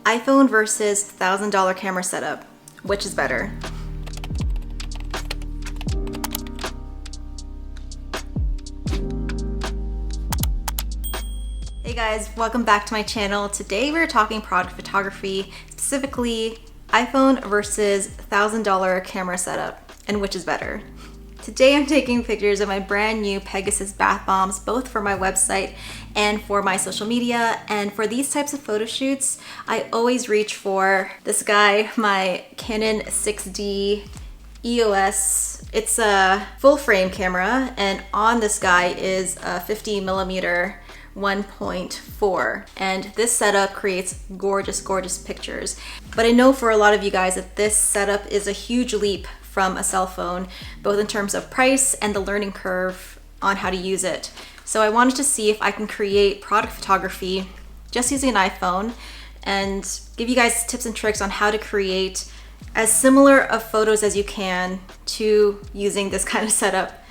iPhone versus $1,000 camera setup. Which is better? Hey guys, welcome back to my channel. Today we're talking product photography, specifically iPhone versus $1,000 camera setup, and which is better. Today I'm taking pictures of my brand new Pegasus bath bombs, both for my website and for my social media. And for these types of photo shoots, I always reach for this guy, my Canon 6D EOS. It's a full frame camera, and on this guy is a 50mm 1.4, and this setup creates gorgeous pictures. But I know for a lot of you guys that this setup is a huge leap from a cell phone, both in terms of price and the learning curve on how to use it. So I wanted to see if I can create product photography just using an iPhone and give you guys tips and tricks on how to create as similar of photos as you can to using this kind of setup.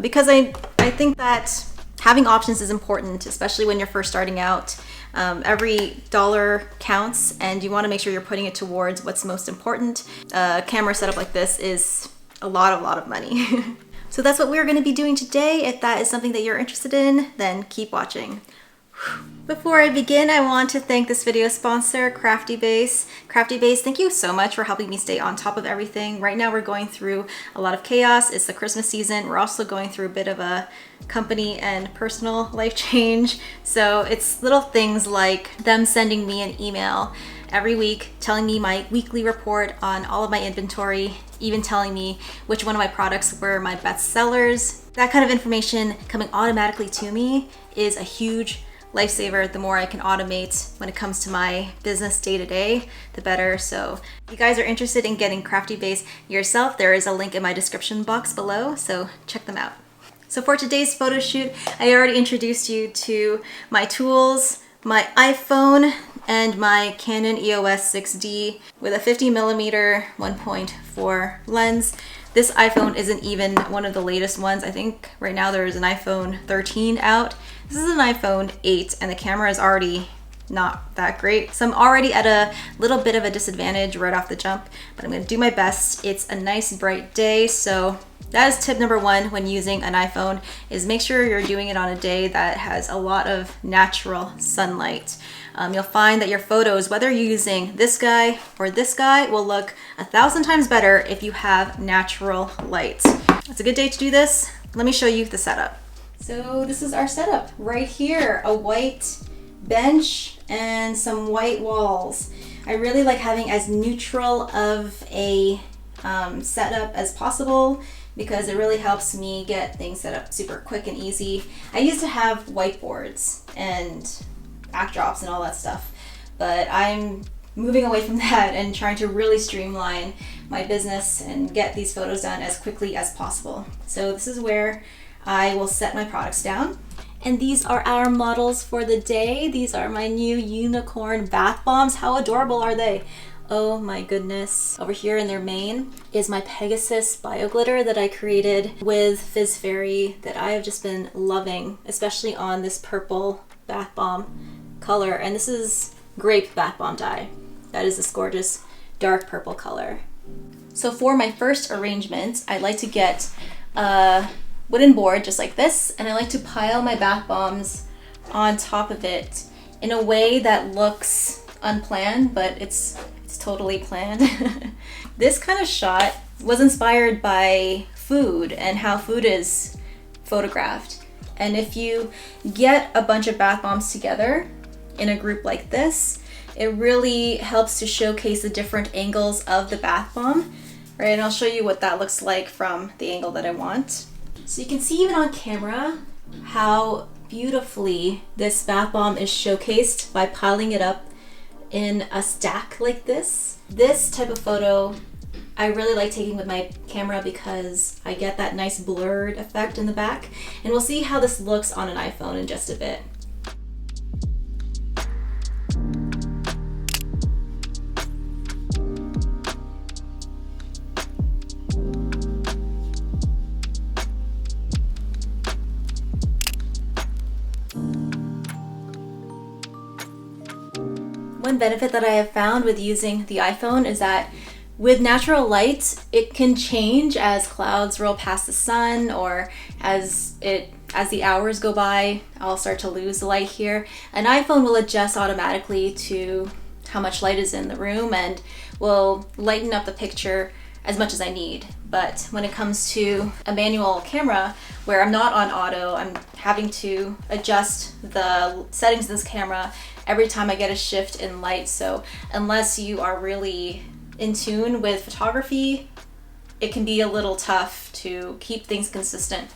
Because I think that having options is important, especially when you're first starting out. Every dollar counts, and you want to make sure you're putting it towards what's most important. A camera setup like this is a lot of money. So that's what we're going to be doing today. If that is something that you're interested in, then keep watching. Before I begin, I want to thank this video sponsor, Crafty Base. Crafty Base, thank you so much for helping me stay on top of everything. Right now we're going through a lot of chaos. It's the Christmas season. We're also going through a bit of a company and personal life change. So it's little things like them sending me an email every week telling me my weekly report on all of my inventory, even telling me which one of my products were my best sellers. That kind of information coming automatically to me is a huge lifesaver. The more I can automate when it comes to my business day to day, the better. So if you guys are interested in getting Crafty Base yourself, there is a link in my description box below, so check them out. So for today's photo shoot, I already introduced you to my tools, my iPhone, and my Canon EOS 6D with a 50mm 1.4 lens. This iPhone isn't even one of the latest ones. I think right now there is an iPhone 13 out. This is an iPhone 8, and the camera is already not that great. So I'm already at a little bit of a disadvantage right off the jump, but I'm gonna do my best. It's a nice bright day, so that is tip number one when using an iPhone, is make sure you're doing it on a day that has a lot of natural sunlight. You'll find that your photos, whether you're using this guy or this guy, will look 1,000 times better if you have natural light. It's a good day to do this. Let me show you the setup. So this is our setup right here, a white bench and some white walls. I really like having as neutral of a setup as possible because it really helps me get things set up super quick and easy. I used to have whiteboards and backdrops and all that stuff, but I'm moving away from that and trying to really streamline my business and get these photos done as quickly as possible. So this is where I will set my products down. And these are our models for the day. These are my new unicorn bath bombs. How adorable are they? Oh my goodness. Over here in their mane is my Pegasus bio glitter that I created with Fizz Fairy that I have just been loving, especially on this purple bath bomb color. And this is Grape bath bomb dye. That is this gorgeous dark purple color. So for my first arrangement, I like to get a wooden board just like this, and I like to pile my bath bombs on top of it in a way that looks unplanned, but it's totally planned. This kind of shot was inspired by food and how food is photographed. And if you get a bunch of bath bombs together in a group like this, it really helps to showcase the different angles of the bath bomb, right? And I'll show you what that looks like from the angle that I want. So you can see even on camera how beautifully this bath bomb is showcased by piling it up in a stack like this. This type of photo I really like taking with my camera because I get that nice blurred effect in the back. And we'll see how this looks on an iPhone in just a bit. One one benefit that I have found with using the iPhone is that with natural light, it can change as clouds roll past the sun, or as the hours go by, I'll start to lose the light here. An iPhone will adjust automatically to how much light is in the room and will lighten up the picture as much as I need. But when it comes to a manual camera where I'm not on auto, I'm having to adjust the settings of this camera every time I get a shift in light. So unless you are really in tune with photography, it can be a little tough to keep things consistent.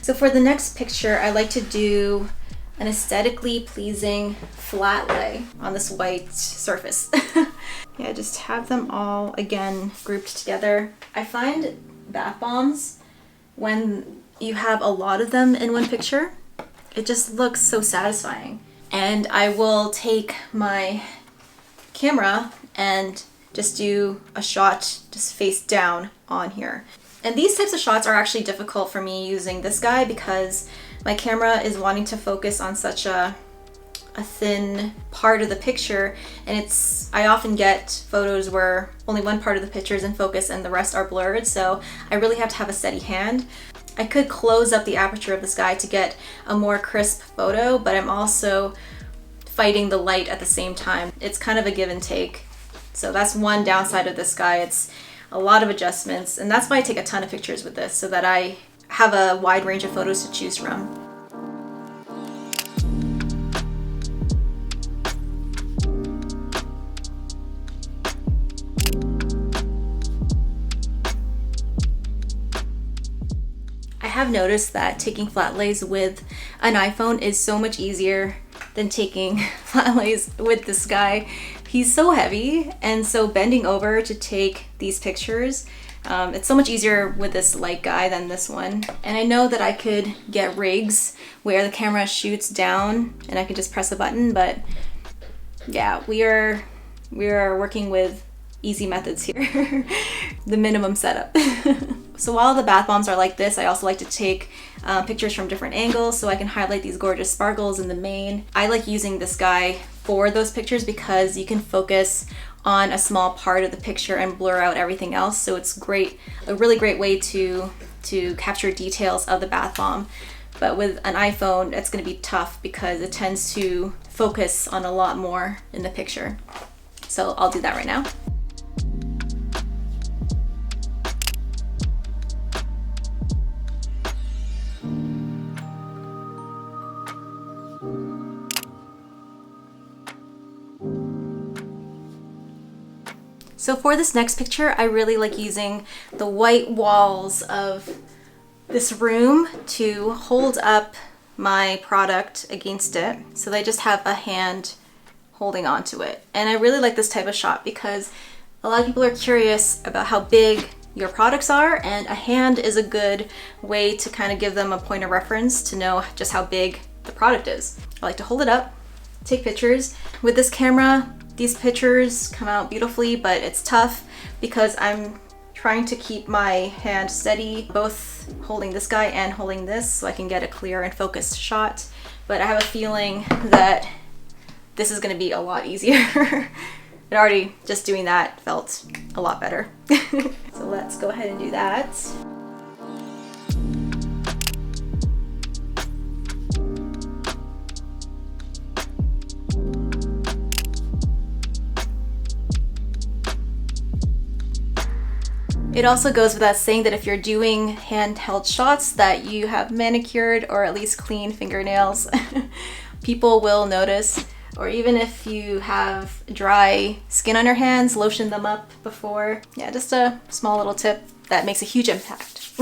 So for the next picture, I like to do an aesthetically pleasing flat lay on this white surface. Yeah, just have them all, again, grouped together. I find bath bombs, when you have a lot of them in one picture, it just looks so satisfying. And I will take my camera and just do a shot just face down on here. And these types of shots are actually difficult for me using this guy because my camera is wanting to focus on such a thin part of the picture, and I often get photos where only one part of the picture is in focus and the rest are blurred, so I really have to have a steady hand. I could close up the aperture of this guy to get a more crisp photo, but I'm also fighting the light at the same time. It's kind of a give and take. So that's one downside of this guy. It's a lot of adjustments, and that's why I take a ton of pictures with this, so that I have a wide range of photos to choose from. I have noticed that taking flat lays with an iPhone is so much easier than taking flat lays with this guy. He's so heavy, and so bending over to take these pictures, it's so much easier with this light guy than this one. And I know that I could get rigs where the camera shoots down and I can just press a button, but yeah, we are working with easy methods here. The minimum setup. So while the bath bombs are like this, I also like to take pictures from different angles so I can highlight these gorgeous sparkles in the main. I like using this guy for those pictures because you can focus on a small part of the picture and blur out everything else. So it's great, a really great way to capture details of the bath bomb. But with an iPhone, it's going to be tough because it tends to focus on a lot more in the picture. So I'll do that right now. So for this next picture, I really like using the white walls of this room to hold up my product against it. So they just have a hand holding onto it. And I really like this type of shot because a lot of people are curious about how big your products are, and a hand is a good way to kind of give them a point of reference to know just how big the product is. I like to hold it up, take pictures. With this camera, these pictures come out beautifully, but it's tough because I'm trying to keep my hand steady, both holding this guy and holding this, so I can get a clear and focused shot. But I have a feeling that this is gonna be a lot easier. It already, just doing that felt a lot better. So let's go ahead and do that. It also goes without saying that if you're doing handheld shots that you have manicured or at least clean fingernails, people will notice. Or even if you have dry skin on your hands, lotion them up before. Yeah, just a small little tip that makes a huge impact.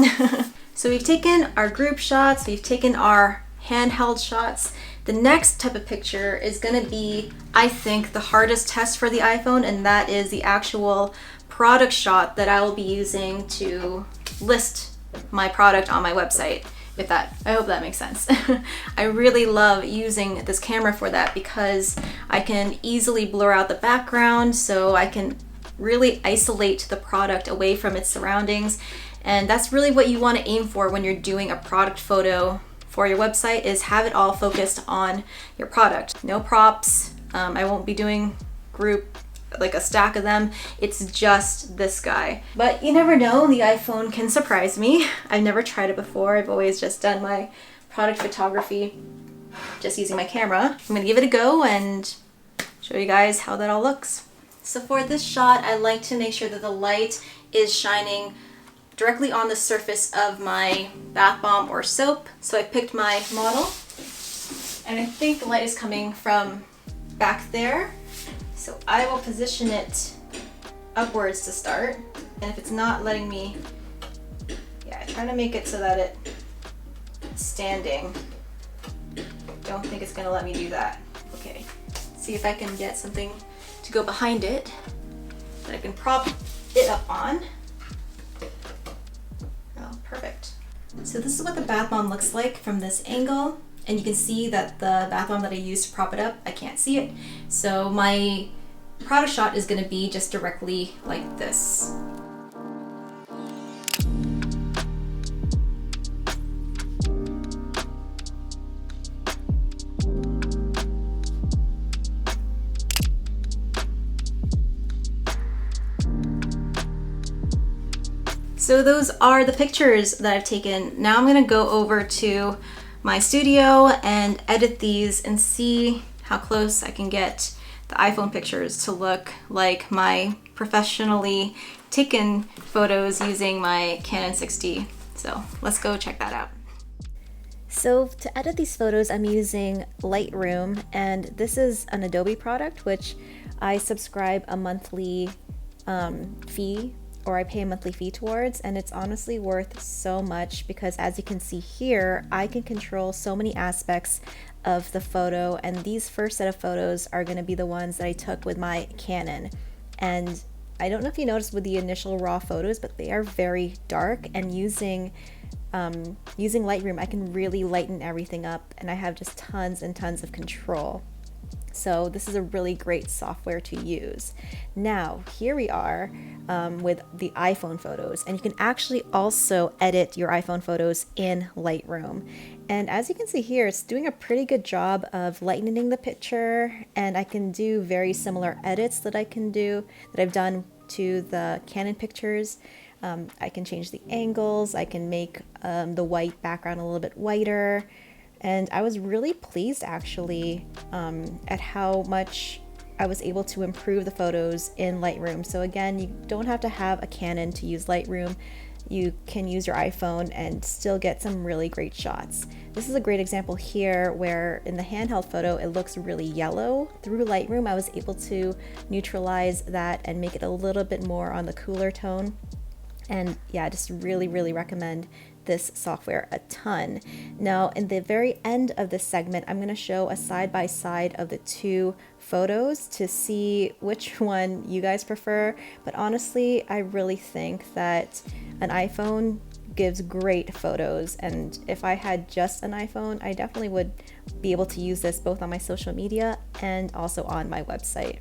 So we've taken our group shots, we've taken our handheld shots. The next type of picture is gonna be, I think, the hardest test for the iPhone, and that is the actual product shot that I will be using to list my product on my website. With that, I hope that makes sense. I really love using this camera for that because I can easily blur out the background, so I can really isolate the product away from its surroundings. And that's really what you want to aim for when you're doing a product photo for your website, is have it all focused on your product. No props. I won't be doing group, like a stack of them. It's just this guy. But you never know, the iPhone can surprise me. I've never tried it before. I've always just done my product photography just using my camera. I'm gonna give it a go and show you guys how that all looks. So for this shot, I like to make sure that the light is shining directly on the surface of my bath bomb or soap. So I picked my model, and I think the light is coming from back there. So I will position it upwards to start. And if it's not letting me, yeah, try to make it so that it's standing. Don't think it's gonna let me do that. Okay, see if I can get something to go behind it that I can prop it up on. Oh, perfect. So this is what the bath bomb looks like from this angle. And you can see that the bath bomb that I used to prop it up, I can't see it. So my product shot is gonna be just directly like this. So those are the pictures that I've taken. Now I'm gonna go over to my studio and edit these and see how close I can get the iPhone pictures to look like my professionally taken photos using my Canon 6D. So let's go check that out. So to edit these photos, I'm using Lightroom, and this is an Adobe product, which I subscribe a monthly fee, or I pay a monthly fee towards, and it's honestly worth so much because, as you can see here, I can control so many aspects of the photo, and these first set of photos are going to be the ones that I took with my Canon. And I don't know if you noticed with the initial raw photos, but they are very dark, and using Lightroom, I can really lighten everything up, and I have just tons and tons of control. So this is a really great software to use. Now, here we are with the iPhone photos, and you can actually also edit your iPhone photos in Lightroom. And as you can see here, it's doing a pretty good job of lightening the picture, and I can do very similar edits that I've done to the Canon pictures. I can change the angles, I can make the white background a little bit whiter. And I was really pleased actually at how much I was able to improve the photos in Lightroom. So again, you don't have to have a Canon to use Lightroom. You can use your iPhone and still get some really great shots. This is a great example here where in the handheld photo it looks really yellow. Through Lightroom I was able to neutralize that and make it a little bit more on the cooler tone. And yeah, I just really recommend this software a ton. Now, in the very end of this segment, I'm going to show a side-by-side of the two photos to see which one you guys prefer. But honestly, I really think that an iPhone gives great photos, and if I had just an iPhone, I definitely would be able to use this both on my social media and also on my website.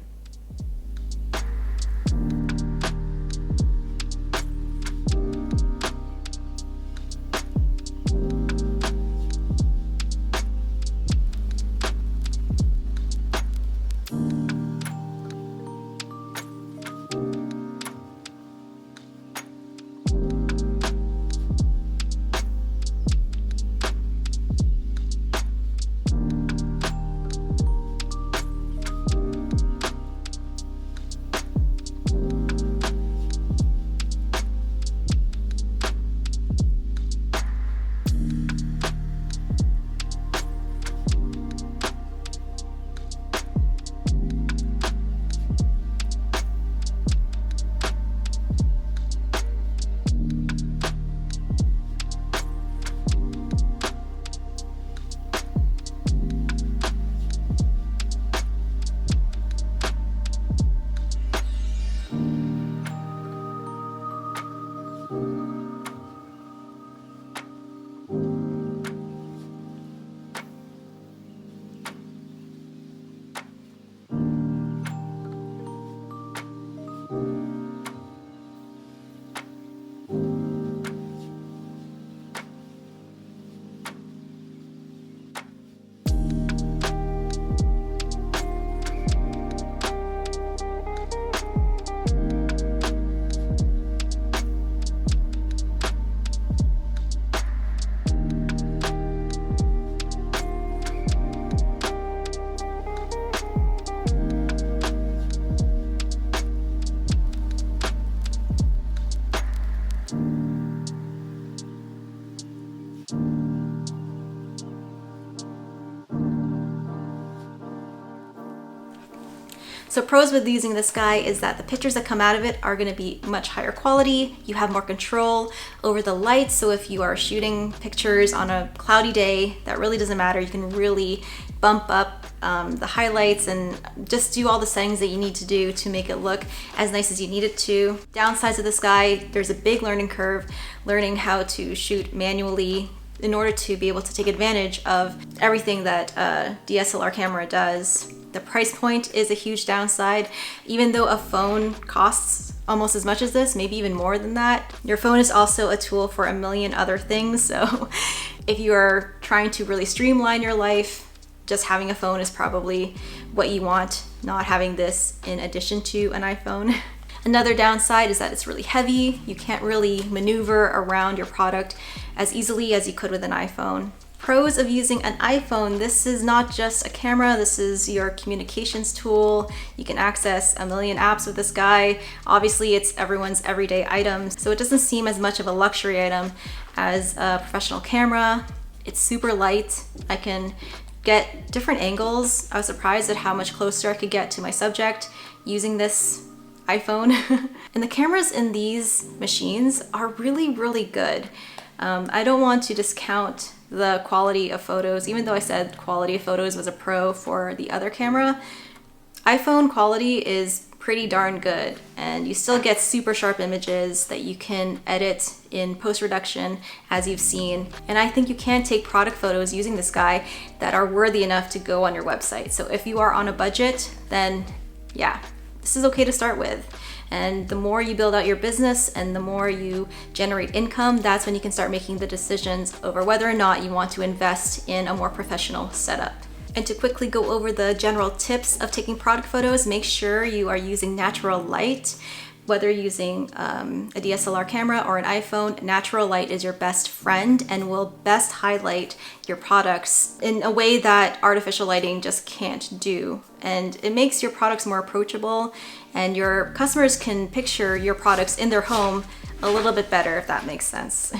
So pros with using this guy is that the pictures that come out of it are gonna be much higher quality. You have more control over the light. So if you are shooting pictures on a cloudy day, that really doesn't matter. You can really bump up the highlights and just do all the settings that you need to do to make it look as nice as you need it to. Downsides of this guy, there's a big learning curve, learning how to shoot manually in order to be able to take advantage of everything that a DSLR camera does. The price point is a huge downside. Even though a phone costs almost as much as this, maybe even more than that, your phone is also a tool for a million other things. So if you are trying to really streamline your life, just having a phone is probably what you want, not having this in addition to an iPhone. Another downside is that it's really heavy. You can't really maneuver around your product as easily as you could with an iPhone. Pros of using an iPhone, this is not just a camera, this is your communications tool. You can access a million apps with this guy. Obviously, it's everyone's everyday item, so it doesn't seem as much of a luxury item as a professional camera. It's super light. I can get different angles. I was surprised at how much closer I could get to my subject using this iPhone. And the cameras in these machines are really, really good. I don't want to discount the quality of photos, even though I said quality of photos was a pro for the other camera. iPhone quality is pretty darn good, and you still get super sharp images that you can edit in post-production, as you've seen. And I think you can take product photos using this guy that are worthy enough to go on your website. So if you are on a budget, then yeah, this is okay to start with. And the more you build out your business and the more you generate income, that's when you can start making the decisions over whether or not you want to invest in a more professional setup. And to quickly go over the general tips of taking product photos, make sure you are using natural light. Whether using a DSLR camera or an iPhone, natural light is your best friend and will best highlight your products in a way that artificial lighting just can't do. And it makes your products more approachable, and your customers can picture your products in their home a little bit better, if that makes sense.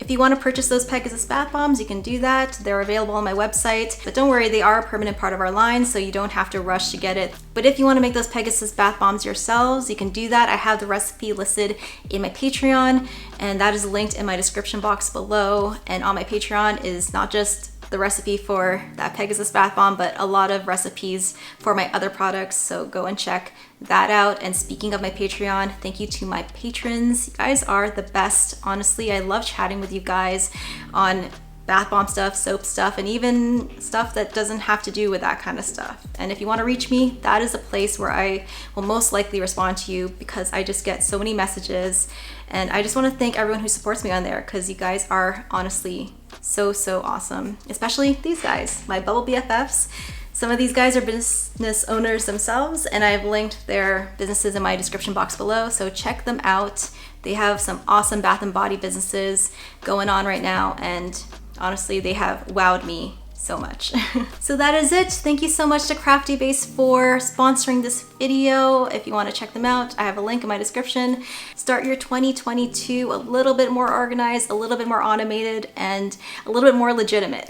If you want to purchase those Pegasus bath bombs, you can do that. They're available on my website, but don't worry, they are a permanent part of our line, so you don't have to rush to get it. But if you want to make those Pegasus bath bombs yourselves, you can do that. I have the recipe listed in my Patreon, and that is linked in my description box below. And on my Patreon is not just the recipe for that Pegasus bath bomb, but a lot of recipes for my other products, so go and check that out. And speaking of my Patreon, thank you to my patrons. You guys are the best. Honestly, I love chatting with you guys on bath bomb stuff, soap stuff, and even stuff that doesn't have to do with that kind of stuff. And if you want to reach me, that is a place where I will most likely respond to you, because I just get so many messages. And I just want to thank everyone who supports me on there, because you guys are honestly so awesome. Especially these guys, my bubble BFFs. Some of these guys are business owners themselves, and I've linked their businesses in my description box below, so check them out. They have some awesome bath and body businesses going on right now, and honestly, they have wowed me so much. So that is it. Thank you so much to Crafty Base for sponsoring this video. If you want to check them out, I have a link in my description. Start your 2022 a little bit more organized, a little bit more automated, and a little bit more legitimate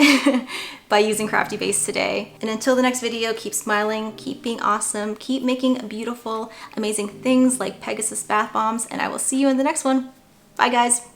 by using Crafty Base today. And until the next video, keep smiling, keep being awesome, keep making beautiful, amazing things like Pegasus bath bombs, and I will see you in the next one. Bye guys.